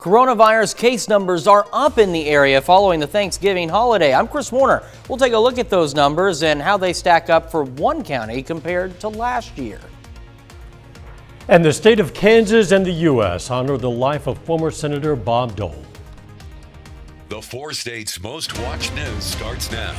Coronavirus case numbers are up in the area following the Thanksgiving holiday. I'm Chris Warner. We'll take a look at those numbers and how they stack up for one county compared to last year. And the state of Kansas and the U.S. honor the life of former Senator Bob Dole. The four states' most watched news starts now.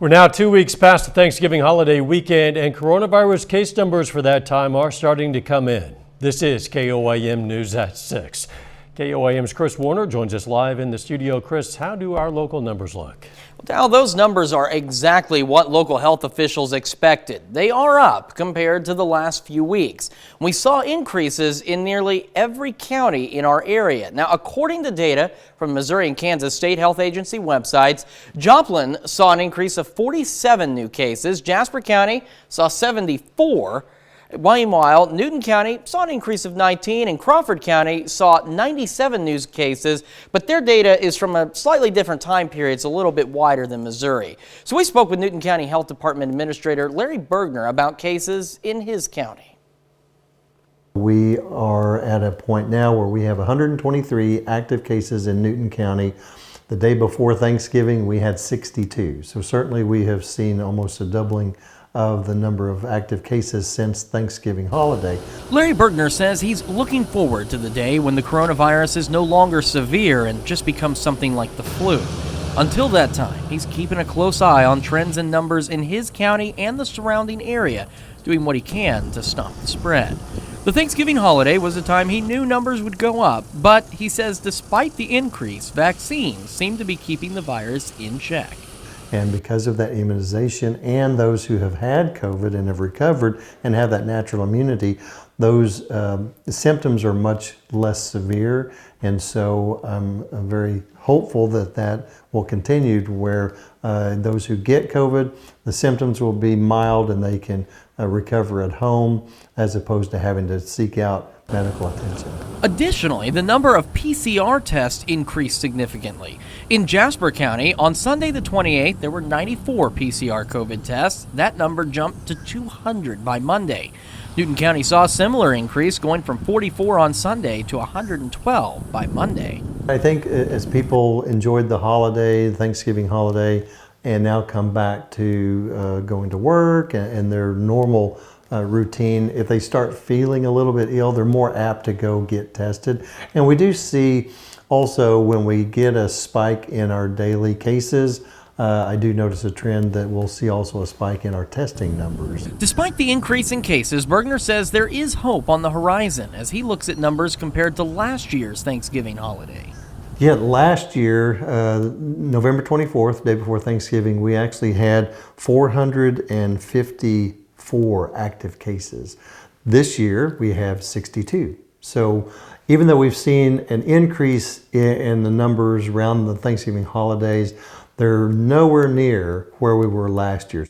We're now 2 weeks past the Thanksgiving holiday weekend, and coronavirus case numbers for that time are starting to come in. This is KOIM News at 6. KOIM's Chris Warner joins us live in the studio. Chris, how do our local numbers look? Well, those numbers are exactly what local health officials expected. They are up compared to the last few weeks. We saw increases in nearly every county in our area. Now, according to data from Missouri and Kansas State Health Agency websites, Joplin saw an increase of 47 new cases. Jasper County saw 74. Meanwhile, Newton County saw an increase of 19 and Crawford County saw 97 new cases, but their data is from a slightly different time period. It's a little bit wider than Missouri. So we spoke with Newton County Health Department Administrator Larry BERGNER about cases in his county. We are at a point now where we have 123 active cases in Newton County. The day before Thanksgiving, we had 62. So certainly we have seen almost a doubling of the number of active cases since Thanksgiving holiday. Larry BERGNER says he's looking forward to the day when the coronavirus is no longer severe and just becomes something like the flu. Until that time, he's keeping a close eye on trends and numbers in his county and the surrounding area, doing what he can to stop the spread. The Thanksgiving holiday was a time he knew numbers would go up, but he says despite the increase, vaccines seem to be keeping the virus in check. And because of that immunization and those who have had COVID and have recovered and have that natural immunity, those symptoms are much less severe. And so I'm very hopeful that that will continue to where those who get COVID, the symptoms will be mild and they can recover at home as opposed to having to seek out medical attention. Additionally, the number of PCR tests increased significantly. In Jasper County, on Sunday the 28th, there were 94 PCR COVID tests. That number jumped to 200 by Monday. Newton County saw a similar increase, going from 44 on Sunday to 112 by Monday. I think as people enjoyed the holiday, the Thanksgiving holiday, and now come back to going to work and their normal routine, if they start feeling a little bit ill, they're more apt to go get tested. And we do see also when we get a spike in our daily cases, I do notice a trend that we'll see also a spike in our testing numbers. Despite the increase in cases, BERGNER says there is hope on the horizon as he looks at numbers compared to last year's Thanksgiving holiday. Yeah, last year, November 24th, day before Thanksgiving, we actually had 454 active cases. This year, we have 62. So even though we've seen an increase in the numbers around the Thanksgiving holidays, they're nowhere near where we were last year.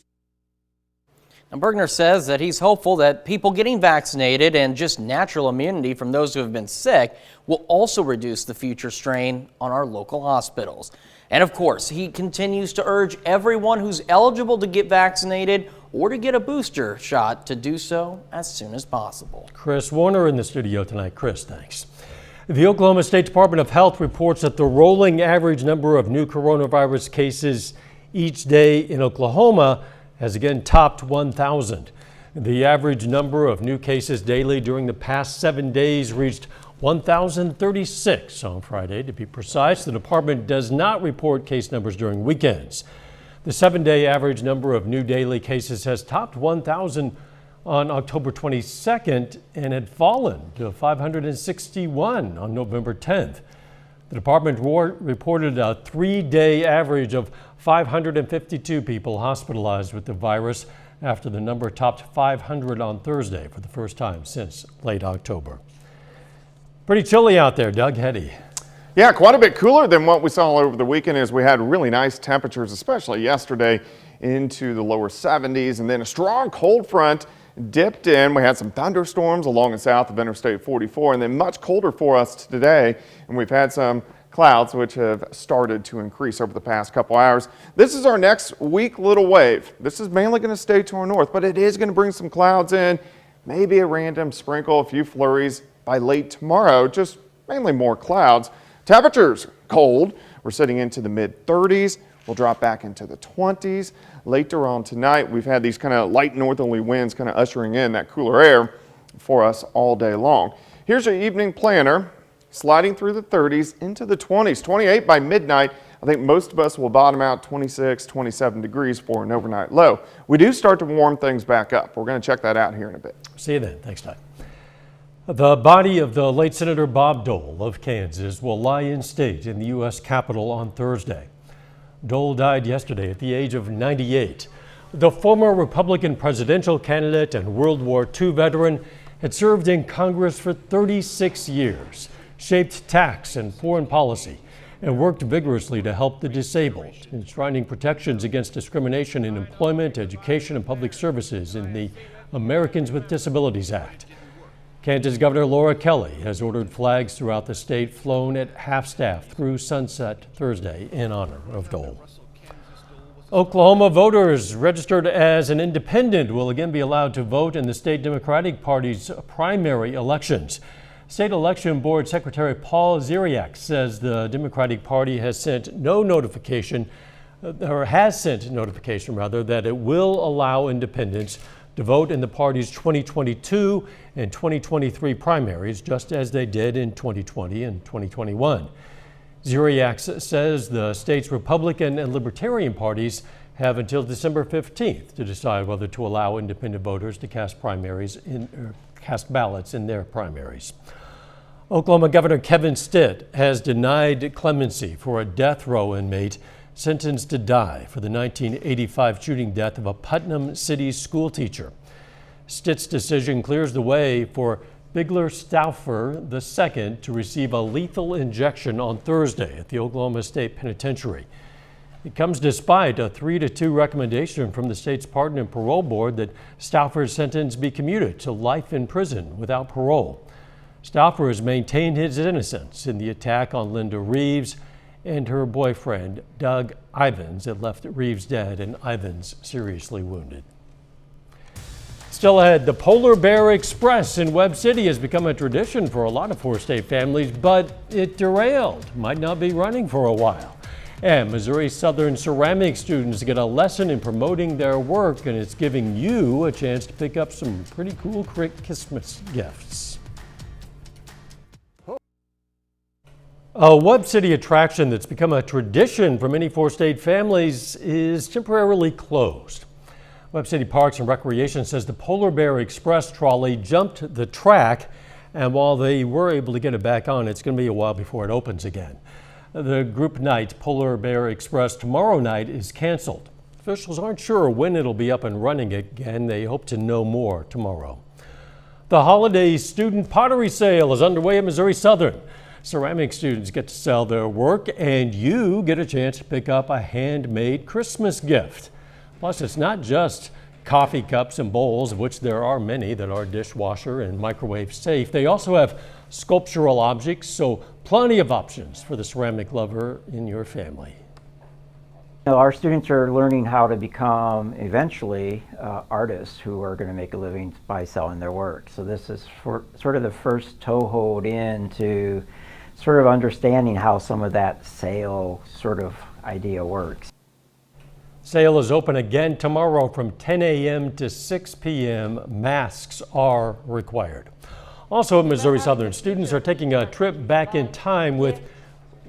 Now, BERGNER says that he's hopeful that people getting vaccinated and just natural immunity from those who have been sick will also reduce the future strain on our local hospitals. And of course, he continues to urge everyone who's eligible to get vaccinated or to get a booster shot to do so as soon as possible. Chris Warner in the studio tonight. Chris, thanks. The Oklahoma State Department of Health reports that the rolling average number of new coronavirus cases each day in Oklahoma has again topped 1,000. The average number of new cases daily during the past 7 days reached 1,036 on Friday, to be precise. The department does not report case numbers during weekends. The 7-day average number of new daily cases has topped 1,000 on October 22nd and had fallen to 561 on November 10th. The department reported a 3-day average of 552 people hospitalized with the virus after the number topped 500 on Thursday for the first time since late October. Pretty chilly out there, Doug Heddy. Yeah, quite a bit cooler than what we saw all over the weekend as we had really nice temperatures, especially yesterday into the lower 70s, and then a strong cold front dipped in. We had some thunderstorms along and south of Interstate 44, and then much colder for us today, and we've had some clouds which have started to increase over the past couple hours. This is our next weak little wave. This is mainly going to stay to our north, but it is going to bring some clouds in, maybe a random sprinkle, a few flurries by late tomorrow. Just mainly more clouds. Temperatures cold. We're sitting into the mid-30s. We'll drop back into the 20s. Later on tonight, we've had these kind of light northerly winds kind of ushering in that cooler air for us all day long. Here's your evening planner, sliding through the 30s into the 20s, 28 by midnight. I think most of us will bottom out 26, 27 degrees for an overnight low. We do start to warm things back up. We're going to check that out here in a bit. See you then. Thanks, Todd. The body of the late Senator Bob Dole of Kansas will lie in state in the U.S. Capitol on Thursday. Dole died yesterday at the age of 98. The former Republican presidential candidate and World War II veteran had served in Congress for 36 years, shaped tax and foreign policy, and worked vigorously to help the disabled, enshrining protections against discrimination in employment, education, and public services in the Americans with Disabilities Act. Kansas Governor Laura Kelly has ordered flags throughout the state flown at half-staff through sunset Thursday in honor of Dole. Oklahoma voters registered as an independent will again be allowed to vote in the state Democratic Party's primary elections. State Election Board Secretary Paul Ziriak says the Democratic Party has sent notification that it will allow independents to vote in the party's 2022 and 2023 primaries, just as they did in 2020 and 2021. Ziriak says the state's Republican and Libertarian parties have until December 15th to decide whether to allow independent voters to cast ballots in their primaries. Oklahoma Governor Kevin Stitt has denied clemency for a death row inmate sentenced to die for the 1985 shooting death of a Putnam City school teacher. Stitt's decision clears the way for Bigler Stauffer II to receive a lethal injection on Thursday at the Oklahoma State Penitentiary. It comes despite a 3-2 recommendation from the state's Pardon and Parole Board that Stauffer's sentence be commuted to life in prison without parole. Stauffer has maintained his innocence in the attack on Linda Reeves and her boyfriend, Doug Ivins, that left Reeves dead and Ivins seriously wounded. Still ahead, the Polar Bear Express in Webb City has become a tradition for a lot of four-state families, but it derailed, might not be running for a while. And Missouri Southern ceramic students get a lesson in promoting their work, and it's giving you a chance to pick up some pretty cool Christmas gifts. A Webb City attraction that's become a tradition for many four-state families is temporarily closed. Webb City Parks and Recreation says the Polar Bear Express trolley jumped the track, and while they were able to get it back on, it's going to be a while before it opens again. The group night Polar Bear Express tomorrow night is canceled. Officials aren't sure when it'll be up and running again. They hope to know more tomorrow. The holiday student pottery sale is underway at Missouri Southern. Ceramic students get to sell their work, and you get a chance to pick up a handmade Christmas gift. Plus, it's not just coffee cups and bowls, of which there are many that are dishwasher and microwave safe. They also have sculptural objects, so plenty of options for the ceramic lover in your family. Our students are learning how to become eventually artists who are going to make a living by selling their work. So this is sort of the first toehold into sort of understanding how some of that sale sort of idea works. Sale is open again tomorrow from 10 a.m. to 6 p.m. Masks are required. Also at Missouri Southern, students are taking a trip back in time with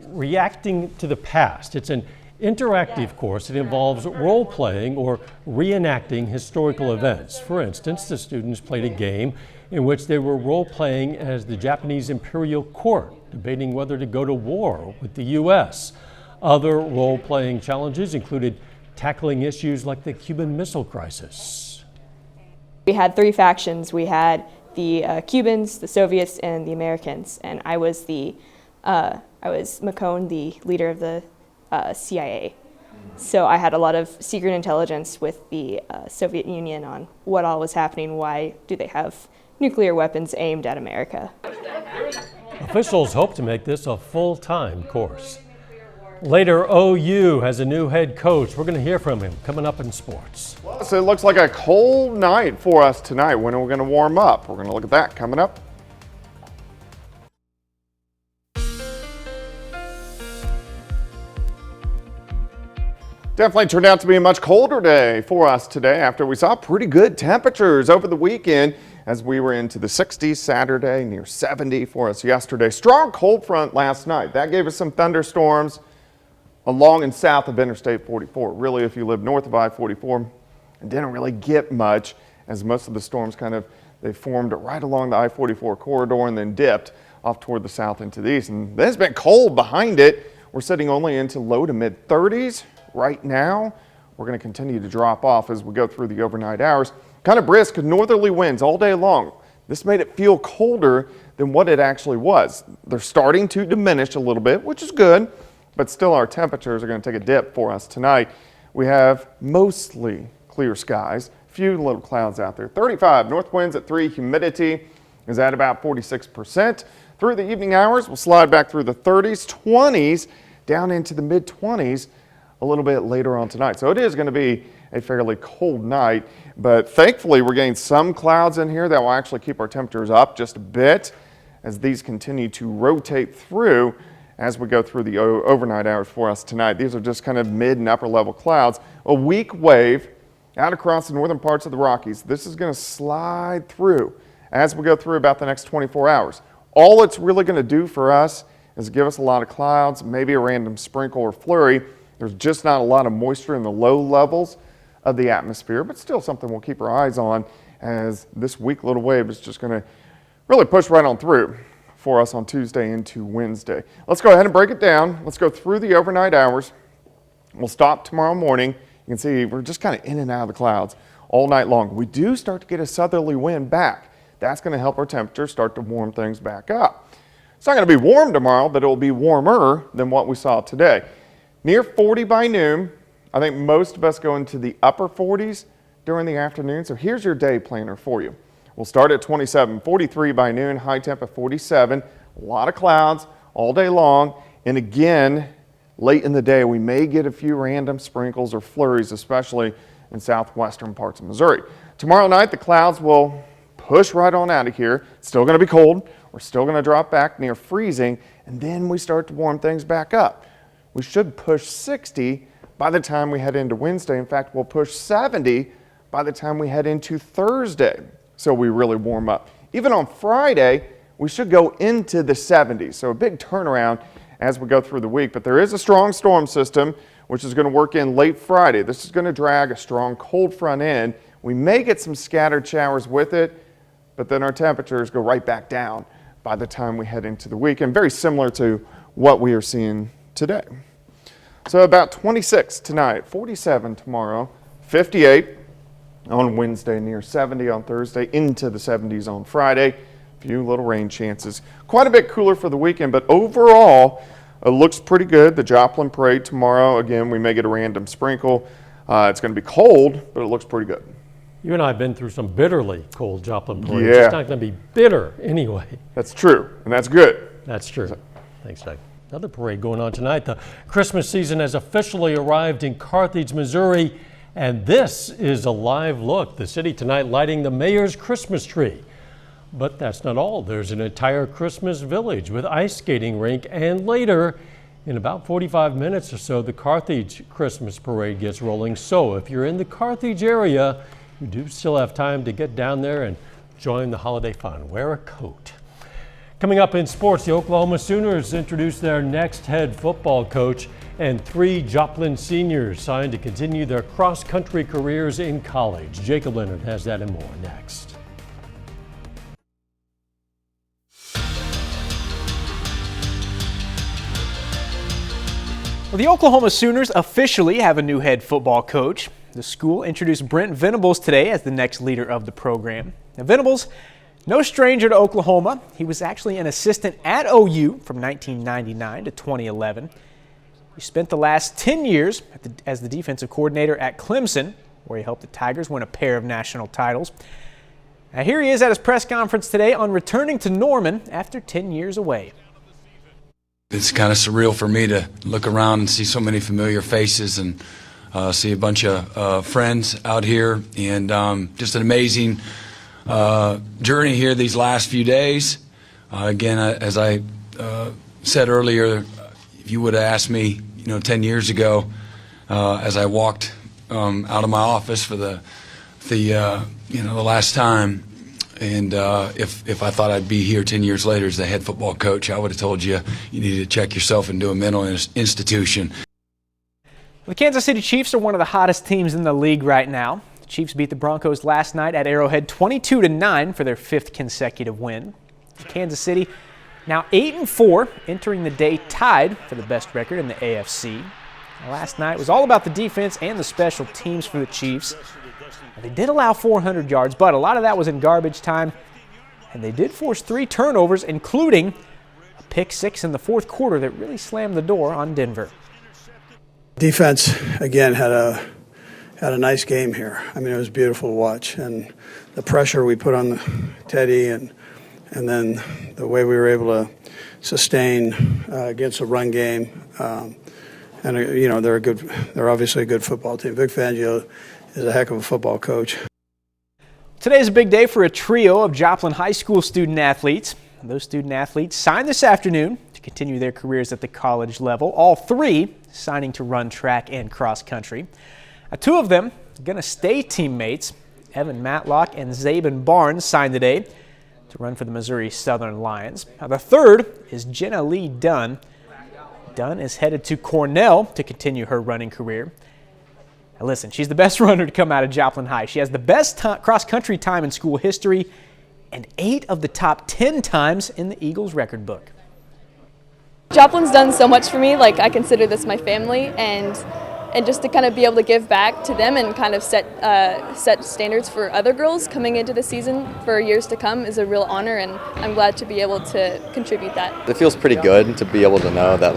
Reacting to the Past. It's an interactive course. It involves role-playing or reenacting historical events. For instance, the students played a game in which they were role-playing as the Japanese Imperial Court, debating whether to go to war with the U.S. Other role-playing challenges included tackling issues like the Cuban Missile Crisis. We had three factions. We had the Cubans, the Soviets, and the Americans. And I was McCone, the leader of the CIA. So I had a lot of secret intelligence with the Soviet Union on what all was happening, why do they have nuclear weapons aimed at America. Officials hope to make this a full-time course. Later, OU has a new head coach. We're going to hear from him coming up in sports. So it looks like a cold night for us tonight. When are we going to warm up? We're going to look at that coming up. Definitely turned out to be a much colder day for us today after we saw pretty good temperatures over the weekend as we were into the 60s Saturday, near 70 for us yesterday. Strong cold front last night. That gave us some thunderstorms along and south of Interstate 44. Really, if you live north of I-44, it didn't really get much as most of the storms they formed right along the I-44 corridor and then dipped off toward the south into the east. And then it's been cold behind it. We're sitting only into low to mid 30s. Right now, we're going to continue to drop off as we go through the overnight hours. Kind of brisk northerly winds all day long. This made it feel colder than what it actually was. They're starting to diminish a little bit, which is good, but still our temperatures are going to take a dip for us tonight. We have mostly clear skies, a few little clouds out there. 35 north winds at 3, humidity is at about 46%. Through the evening hours, we'll slide back through the 30s, 20s, down into the mid 20s. A little bit later on tonight. So it is going to be a fairly cold night, but thankfully we're getting some clouds in here that will actually keep our temperatures up just a bit as these continue to rotate through as we go through the overnight hours for us tonight. These are just kind of mid and upper level clouds. A weak wave out across the northern parts of the Rockies. This is going to slide through as we go through about the next 24 hours. All it's really going to do for us is give us a lot of clouds, maybe a random sprinkle or flurry. There's just not a lot of moisture in the low levels of the atmosphere, but still something we'll keep our eyes on as this weak little wave is just going to really push right on through for us on Tuesday into Wednesday. Let's go ahead and break it down. Let's go through the overnight hours. We'll stop tomorrow morning. You can see we're just kind of in and out of the clouds all night long. We do start to get a southerly wind back. That's going to help our temperatures start to warm things back up. It's not going to be warm tomorrow, but it will be warmer than what we saw today. Near 40 by noon. I think most of us go into the upper 40s during the afternoon. So here's your day planner for you. We'll start at 27, 43 by noon, high temp at 47. A lot of clouds all day long. And again, late in the day, we may get a few random sprinkles or flurries, especially in southwestern parts of Missouri. Tomorrow night, the clouds will push right on out of here. It's still going to be cold. We're still going to drop back near freezing. And then we start to warm things back up. We should push 60 by the time we head into Wednesday. In fact, we'll push 70 by the time we head into Thursday. So we really warm up. Even on Friday, we should go into the 70s. So a big turnaround as we go through the week. But there is a strong storm system, which is going to work in late Friday. This is going to drag a strong cold front in. We may get some scattered showers with it, but then our temperatures go right back down by the time we head into the weekend. Very similar to what we are seeing today. So about 26 tonight, 47 tomorrow, 58 on Wednesday, near 70 on Thursday, into the 70s on Friday. A few little rain chances. Quite a bit cooler for the weekend, but overall, it looks pretty good. The Joplin Parade tomorrow, again, we may get a random sprinkle. It's going to be cold, but it looks pretty good. You and I have been through some bitterly cold Joplin parades. Yeah. It's not going to be bitter anyway. That's true, and that's good. That's true. Thanks, Doug. Another parade going on tonight. The Christmas season has officially arrived in Carthage, Missouri, and this is a live look. The city tonight lighting the mayor's Christmas tree. But that's not all. There's an entire Christmas village with ice skating rink, and later, in about 45 minutes or so, the Carthage Christmas parade gets rolling. So if you're in the Carthage area, you do still have time to get down there and join the holiday fun. Wear a coat. Coming up in sports, the Oklahoma Sooners introduced their next head football coach, and 3 Joplin seniors signed to continue their cross-country careers in college. Jacob Leonard has that and more next. Well, the Oklahoma Sooners officially have a new head football coach. The school introduced Brent Venables today as the next leader of the program. Now, Venables, no stranger to Oklahoma. He was actually an assistant at OU from 1999 to 2011. He spent the last 10 years as the defensive coordinator at Clemson, where he helped the Tigers win a pair of national titles. Now here he is at his press conference today on returning to Norman after 10 years away. It's kind of surreal for me to look around and see so many familiar faces and see a bunch of friends out here, and just an amazing journey here these last few days. Again, as I said earlier, if you would have asked me, 10 years ago as I walked out of my office for the last time. And if I thought I'd be here 10 years later as the head football coach, I would have told you needed to check yourself into a mental institution. The Kansas City Chiefs are one of the hottest teams in the league right now. The Chiefs beat the Broncos last night at Arrowhead 22-9 for their 5th consecutive win. Kansas City now 8-4, entering the day tied for the best record in the AFC. Last night was all about the defense and the special teams for the Chiefs. They did allow 400 yards, but a lot of that was in garbage time, and they did force 3 turnovers, including a pick 6 in the 4th quarter that really slammed the door on Denver. Defense, again, had a nice game here. I mean, it was beautiful to watch, and the pressure we put on Teddy and then the way we were able to sustain against the run game. And they're obviously a good football team. Vic Fangio is a heck of a football coach. Today is a big day for a trio of Joplin High School student athletes. Those student athletes signed this afternoon to continue their careers at the college level. All 3 signing to run track and cross country. 2 of them are going to stay teammates. Evan Matlock and Zabin Barnes signed today to run for the Missouri Southern Lions. Now, the 3rd is JENNALEE DUNN. Dunn is headed to Cornell to continue her running career. Now listen, she's the best runner to come out of Joplin High. She has the best cross-country time in school history and 8 of the top 10 times in the Eagles record book. Joplin's done so much for me. Like, I consider this my family, and just to kind of be able to give back to them and kind of set standards for other girls coming into the season for years to come is a real honor, and I'm glad to be able to contribute that. It feels pretty good to be able to know that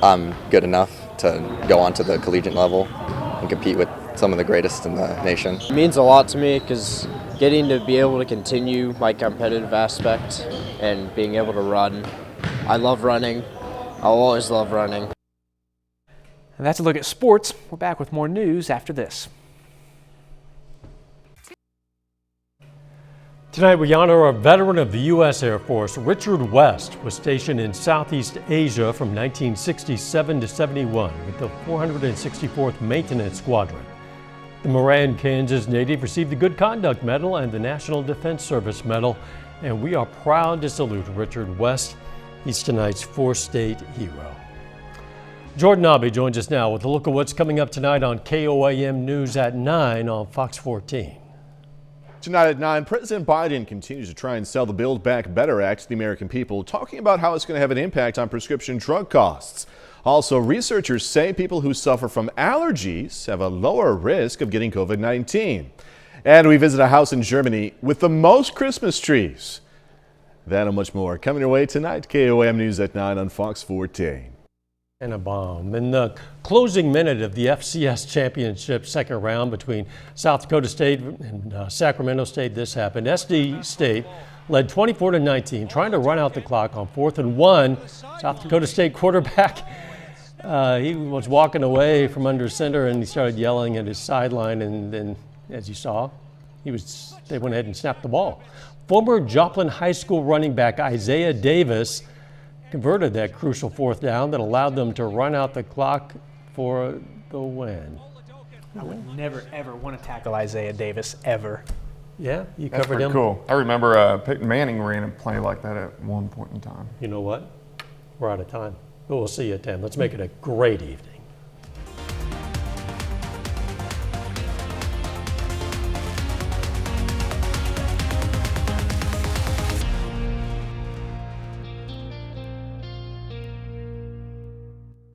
I'm good enough to go on to the collegiate level and compete with some of the greatest in the nation. It means a lot to me because getting to be able to continue my competitive aspect and being able to run. I love running. I'll always love running. And that's a look at sports. We're back with more news after this. Tonight we honor a veteran of the U.S. Air Force. Richard West was stationed in Southeast Asia from 1967 to 71 with the 464th Maintenance Squadron. The Moran, Kansas native received the Good Conduct Medal and the National Defense Service Medal, and we are proud to salute Richard West. He's tonight's four-state hero. Jordan Abbey joins us now with a look at what's coming up tonight on KOAM News at 9 on Fox 14. Tonight at 9, President Biden continues to try and sell the Build Back Better Act to the American people, talking about how it's going to have an impact on prescription drug costs. Also, researchers say people who suffer from allergies have a lower risk of getting COVID-19. And we visit a house in Germany with the most Christmas trees. That and much more coming your way tonight. KOAM News at 9 on Fox 14. And a bomb. In the closing minute of the FCS Championship second round between South Dakota State and Sacramento State, this happened. SD State led 24-19, trying to run out the clock on 4th and 1. South Dakota State quarterback, he was walking away from under center and he started yelling at his sideline, and then, as you saw, they went ahead and snapped the ball. Former Joplin High School running back Isaiah Davis converted that crucial 4th down that allowed them to run out the clock for the win. I would never, ever want to tackle Isaiah Davis, ever. Yeah, you That's covered pretty him. Cool. I remember Peyton Manning ran a play like that at one point in time. You know what? We're out of time. But we'll see you at 10. Let's make it a great evening.